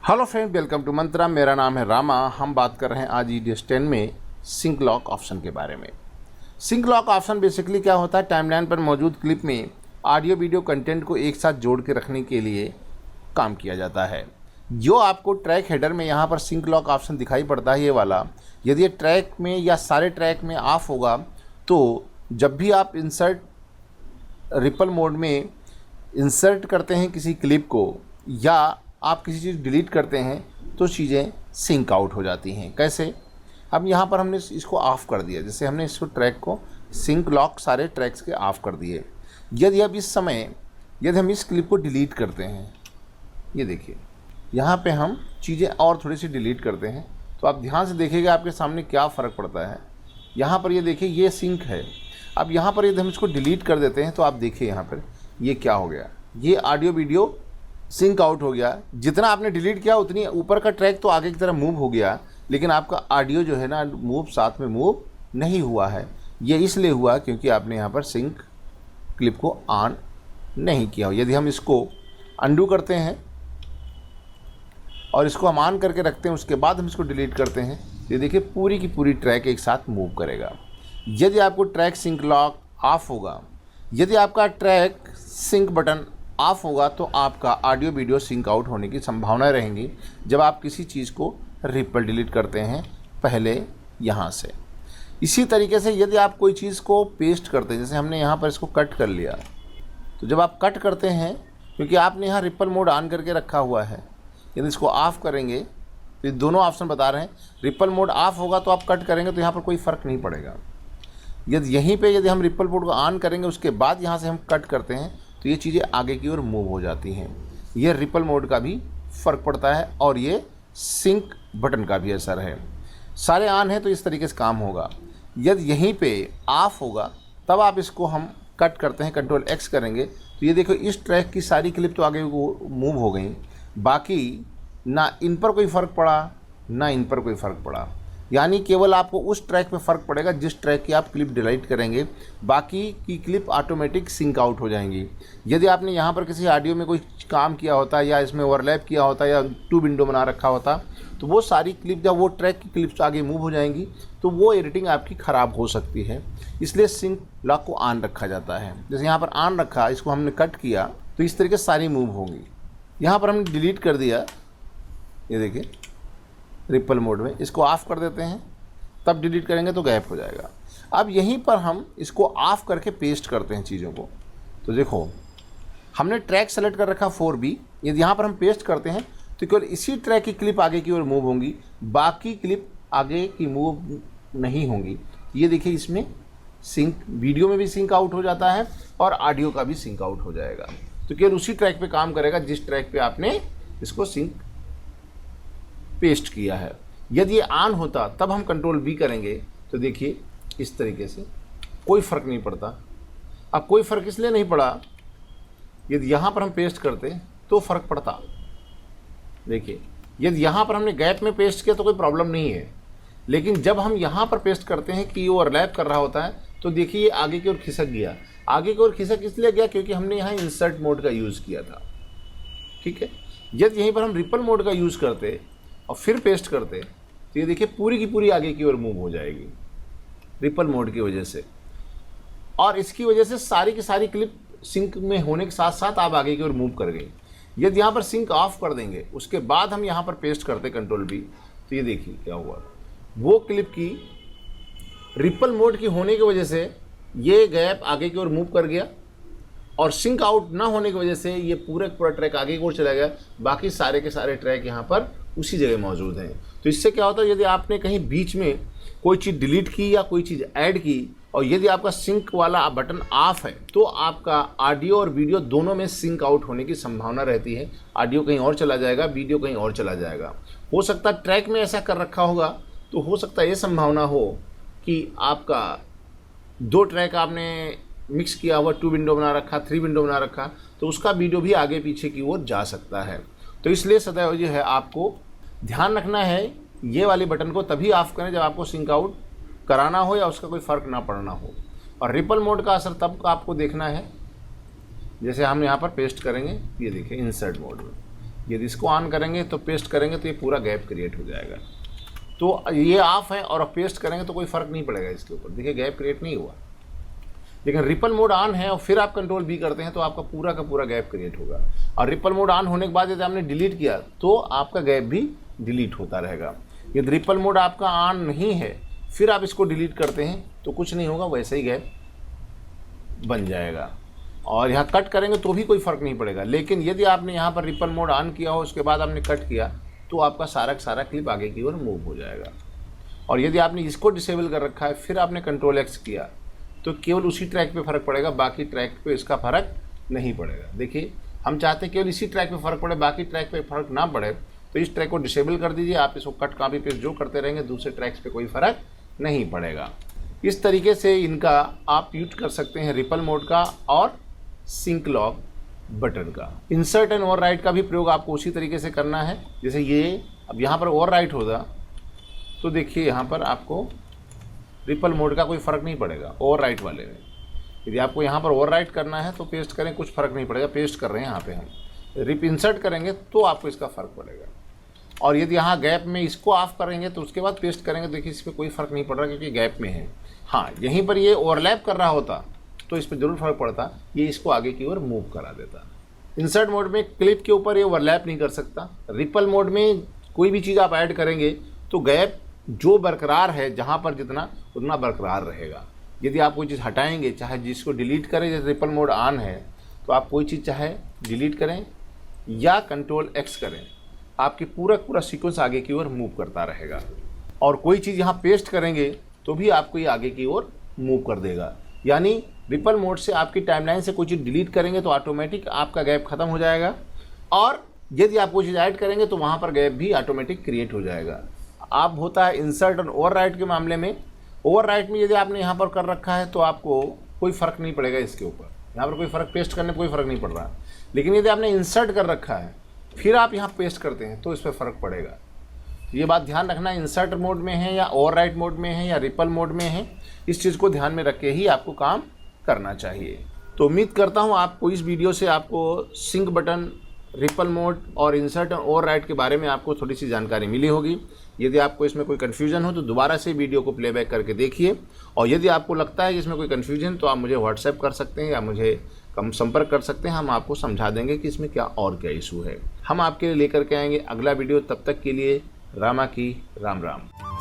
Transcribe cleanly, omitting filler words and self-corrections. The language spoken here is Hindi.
हेलो फ्रेंड, वेलकम टू मंत्रा। मेरा नाम है रामा। हम बात कर रहे हैं आज EDS 10 में सिंक लॉक ऑप्शन के बारे में। सिंक लॉक ऑप्शन बेसिकली क्या होता है, टाइमलाइन पर मौजूद क्लिप में ऑडियो वीडियो कंटेंट को एक साथ जोड़ के रखने के लिए काम किया जाता है। जो आपको ट्रैक हेडर में यहाँ पर सिंक लॉक ऑप्शन दिखाई पड़ता है, ये वाला, यदि ये ट्रैक में या सारे ट्रैक में ऑफ होगा तो जब भी आप इंसर्ट रिपल मोड में इंसर्ट करते हैं किसी क्लिप को या आप किसी चीज़ डिलीट करते हैं तो चीज़ें सिंक आउट हो जाती हैं। कैसे? अब यहाँ पर हमने इसको ऑफ़ कर दिया, जैसे हमने इसको ट्रैक को सिंक लॉक सारे ट्रैक्स के ऑफ़ कर दिए। यदि अब इस समय यदि हम इस क्लिप को डिलीट करते हैं, ये देखिए यहाँ पे हम चीज़ें और थोड़ी सी डिलीट करते हैं तो आप ध्यान से देखिएगा आपके सामने क्या फ़र्क पड़ता है। यहाँ पर ये देखिए ये सिंक है। अब यहाँ पर यदि हम इसको डिलीट कर देते हैं तो आप देखिए यहाँ पर ये क्या हो गया, ये ऑडियो वीडियो सिंक आउट हो गया। जितना आपने डिलीट किया उतनी ऊपर का ट्रैक तो आगे की तरफ मूव हो गया, लेकिन आपका ऑडियो जो है ना मूव साथ में मूव नहीं हुआ है। ये इसलिए हुआ क्योंकि आपने यहाँ पर सिंक क्लिप को ऑन नहीं किया हो। यदि हम इसको अंडू करते हैं और इसको हम ऑन करके रखते हैं, उसके बाद हम इसको डिलीट करते हैं, ये देखिए पूरी की पूरी ट्रैक एक साथ मूव करेगा। यदि आपको ट्रैक सिंक लॉक ऑफ होगा, यदि आपका ट्रैक सिंक बटन ऑफ होगा तो आपका ऑडियो वीडियो सिंक आउट होने की संभावना रहेंगी जब आप किसी चीज़ को रिपल डिलीट करते हैं पहले यहाँ से। इसी तरीके से यदि आप कोई चीज़ को पेस्ट करते हैं, जैसे हमने यहाँ पर इसको कट कर लिया, तो जब आप कट करते हैं क्योंकि आपने यहाँ रिपल मोड ऑन करके रखा हुआ है, यदि इसको ऑफ़ करेंगे तो ये दोनों ऑप्शन बता रहे हैं। रिपल मोड ऑफ होगा तो आप कट करेंगे तो यहाँ पर कोई फ़र्क नहीं पड़ेगा। यदि यहीं पे यदि हम रिपल मोड को ऑन करेंगे उसके बाद यहाँ से हम कट करते हैं तो ये चीज़ें आगे की ओर मूव हो जाती हैं। ये रिपल मोड का भी फ़र्क पड़ता है और ये सिंक बटन का भी असर है। सारे ऑन है तो इस तरीके से काम होगा। यदि यहीं पे ऑफ होगा तब आप इसको हम कट करते हैं, कंट्रोल X करेंगे तो ये देखो इस ट्रैक की सारी क्लिप तो आगे मूव हो गई, बाकी ना इन पर कोई फ़र्क पड़ा ना इन पर कोई फ़र्क पड़ा। यानी केवल आपको उस ट्रैक पे फ़र्क पड़ेगा जिस ट्रैक की आप क्लिप डिलीट करेंगे, बाकी की क्लिप ऑटोमेटिक सिंक आउट हो जाएंगी। यदि आपने यहाँ पर किसी ऑडियो में कोई काम किया होता या इसमें ओवरलैप किया होता या 2 विंडो बना रखा होता तो वो सारी क्लिप जब वो ट्रैक की क्लिप्स आगे मूव हो जाएंगी तो वो एडिटिंग आपकी ख़राब हो सकती है। इसलिए सिंक लॉक को ऑन रखा जाता है। जैसे यहाँ पर ऑन रखा, इसको हमने कट किया तो इस तरीके से सारी मूव होंगी। यहाँ पर हमने डिलीट कर दिया, ये देखिए रिपल मोड में, इसको ऑफ़ कर देते हैं, तब डिलीट करेंगे तो गायब हो जाएगा। अब यहीं पर हम इसको ऑफ़ करके पेस्ट करते हैं चीज़ों को। तो देखो हमने ट्रैक सेलेक्ट कर रखा 4B, यदि यहाँ पर हम पेस्ट करते हैं तो केवल इसी ट्रैक की क्लिप आगे की ओर मूव होंगी, बाकी क्लिप आगे की मूव नहीं होंगी। ये देखिए इसमें सिंक, वीडियो में भी सिंक आउट हो जाता है और ऑडियो का भी सिंक आउट हो जाएगा। तो केवल उसी ट्रैक पे काम करेगा जिस ट्रैक पे आपने इसको सिंक पेस्ट किया है। यदि ये ऑन होता तब हम कंट्रोल V करेंगे तो देखिए इस तरीके से कोई फ़र्क नहीं पड़ता। अब कोई फ़र्क इसलिए नहीं पड़ा, यदि यहाँ पर हम पेस्ट करते तो फ़र्क पड़ता। देखिए यदि यहाँ पर हमने गैप में पेस्ट किया तो कोई प्रॉब्लम नहीं है, लेकिन जब हम यहाँ पर पेस्ट करते हैं कि ये ओवरलैप कर रहा होता है तो देखिए ये आगे की ओर खिसक गया। आगे की ओर खिसक इसलिए गया क्योंकि हमने यहाँ इंसर्ट मोड का यूज़ किया था। ठीक है, यदि यहीं पर हम रिपल मोड का यूज़ करते और फिर पेस्ट करते तो ये देखिए पूरी की पूरी आगे की ओर मूव हो जाएगी रिपल मोड की वजह से, और इसकी वजह से सारी की सारी क्लिप सिंक में होने के साथ साथ आप आगे की ओर मूव कर गई। यदि यहाँ पर सिंक ऑफ कर देंगे उसके बाद हम यहाँ पर पेस्ट करते कंट्रोल V तो ये देखिए क्या हुआ, वो क्लिप की रिपल मोड की होने की वजह से ये गैप आगे की ओर मूव कर गया और सिंक आउट ना होने की वजह से ये पूरा ट्रैक आगे की ओर चला गया। बाकी सारे के सारे ट्रैक यहाँ पर उसी जगह मौजूद हैं। तो इससे क्या होता है, यदि आपने कहीं बीच में कोई चीज़ डिलीट की या कोई चीज़ ऐड की और यदि आपका सिंक वाला बटन ऑफ है तो आपका ऑडियो और वीडियो दोनों में सिंक आउट होने की संभावना रहती है। ऑडियो कहीं और चला जाएगा, वीडियो कहीं और चला जाएगा। हो सकता है ट्रैक में ऐसा कर रखा होगा तो हो सकता है ये संभावना हो कि आपका 2 ट्रैक आपने मिक्स किया हुआ, 2 विंडो बना रखा, 3 विंडो बना रखा, तो उसका वीडियो भी आगे पीछे की ओर जा सकता है। तो इसलिए सदैव जो है आपको ध्यान रखना है, ये वाले बटन को तभी ऑफ करें जब आपको सिंक आउट कराना हो या उसका कोई फ़र्क ना पड़ना हो। और रिपल मोड का असर तब आपको देखना है, जैसे हम यहाँ पर पेस्ट करेंगे, ये देखिए इंसर्ट मोड में यदि इसको ऑन करेंगे तो पेस्ट करेंगे तो ये पूरा गैप क्रिएट हो जाएगा। तो ये ऑफ है और पेस्ट करेंगे तो कोई फ़र्क नहीं पड़ेगा इसके ऊपर, देखिए गैप क्रिएट नहीं हुआ। लेकिन रिपल मोड ऑन है और फिर आप कंट्रोल बी करते हैं तो आपका पूरा का पूरा गैप क्रिएट होगा। और रिपल मोड ऑन होने के बाद यदि आपने डिलीट किया तो आपका गैप भी डिलीट होता रहेगा। यदि रिपल मोड आपका ऑन नहीं है फिर आप इसको डिलीट करते हैं तो कुछ नहीं होगा, वैसे ही गैप बन जाएगा। और यहाँ कट करेंगे तो भी कोई फ़र्क नहीं पड़ेगा। लेकिन यदि आपने यहाँ पर रिपल मोड ऑन किया हो उसके बाद आपने कट किया तो आपका सारा का सारा क्लिप आगे की ओर मूव हो जाएगा। और यदि आपने इसको डिसेबल कर रखा है फिर आपने कंट्रोल एक्स किया तो केवल उसी ट्रैक पे फ़र्क पड़ेगा, बाकी ट्रैक पे इसका फ़र्क नहीं पड़ेगा। देखिए हम चाहते हैं केवल इसी ट्रैक पे फ़र्क पड़े, बाकी ट्रैक पे फ़र्क ना पड़े, तो इस ट्रैक को डिसेबल कर दीजिए। आप इसको कट कॉपी पेस्ट जो करते रहेंगे दूसरे ट्रैक्स पे कोई फ़र्क नहीं पड़ेगा। इस तरीके से इनका आप यूज कर सकते हैं, रिपल मोड का और सिंक लॉक बटन का। इंसर्ट एंड ओवरराइट का भी प्रयोग आपको उसी तरीके से करना है। जैसे ये अब यहाँ पर ओवरराइट होगा तो देखिए यहाँ पर आपको रिपल मोड का कोई फ़र्क नहीं पड़ेगा ओवरराइट वाले में। यदि आपको यहाँ पर ओवरराइट करना है तो पेस्ट करें, कुछ फ़र्क नहीं पड़ेगा, पेस्ट कर रहे हैं यहाँ पे हम। रिप इंसर्ट करेंगे तो आपको इसका फ़र्क पड़ेगा। और यदि यहाँ गैप में इसको ऑफ करेंगे तो उसके बाद पेस्ट करेंगे, देखिए इस पर कोई फ़र्क नहीं पड़ रहा क्योंकि गैप में है। हाँ, यहीं पर ये ओवरलैप कर रहा होता तो इस पर ज़रूर फ़र्क पड़ता, ये इसको आगे की ओर मूव करा देता। इंसर्ट मोड में क्लिप के ऊपर ये ओवरलैप नहीं कर सकता। रिपल मोड में कोई भी चीज़ आप ऐड करेंगे तो गैप जो बरकरार है जहाँ पर जितना उतना बरकरार रहेगा। यदि आप कोई चीज़ हटाएंगे, चाहे जिसको डिलीट करें, जैसे रिपल मोड ऑन है तो आप कोई चीज़ चाहे डिलीट करें या कंट्रोल एक्स करें, आपकी पूरा सीक्वेंस आगे की ओर मूव करता रहेगा। और कोई चीज़ यहाँ पेस्ट करेंगे तो भी आपको ये आगे की ओर मूव कर देगा। यानी रिपल मोड से आपकी टाइमलाइन से कोई चीज़ डिलीट करेंगे तो ऑटोमेटिक आपका गैप ख़त्म हो जाएगा, और यदि आप कोई चीज़ ऐड करेंगे तो वहाँ पर गैप भी ऑटोमेटिक क्रिएट हो जाएगा। आप होता है इंसर्ट और ओवरराइट के मामले में। ओवरराइट में यदि आपने यहाँ पर कर रखा है तो आपको कोई फ़र्क नहीं पड़ेगा इसके ऊपर, यहाँ पर कोई फ़र्क पेस्ट करने में कोई फ़र्क नहीं पड़ रहा। लेकिन यदि आपने इंसर्ट कर रखा है फिर आप यहाँ पेस्ट करते हैं तो इस पर फ़र्क पड़ेगा। ये बात ध्यान रखना, इंसर्ट मोड में है या ओवरराइट मोड में है या रिपल मोड में है, इस चीज़ को ध्यान में रख के ही आपको काम करना चाहिए। तो उम्मीद करता हूँ आपको इस वीडियो से आपको सिंक बटन, रिपल मोड और इंसर्ट और ओवरराइट के बारे में आपको थोड़ी सी जानकारी मिली होगी। यदि आपको इसमें कोई कन्फ्यूजन हो तो दोबारा से वीडियो को प्लेबैक करके देखिए, और यदि आपको लगता है कि इसमें कोई कन्फ्यूजन तो आप मुझे व्हाट्सएप कर सकते हैं या मुझे संपर्क कर सकते हैं। हम आपको समझा देंगे कि इसमें क्या और क्या इशू है। हम आपके लिए लेकर के आएंगे अगला वीडियो। तब तक के लिए रामा की राम राम।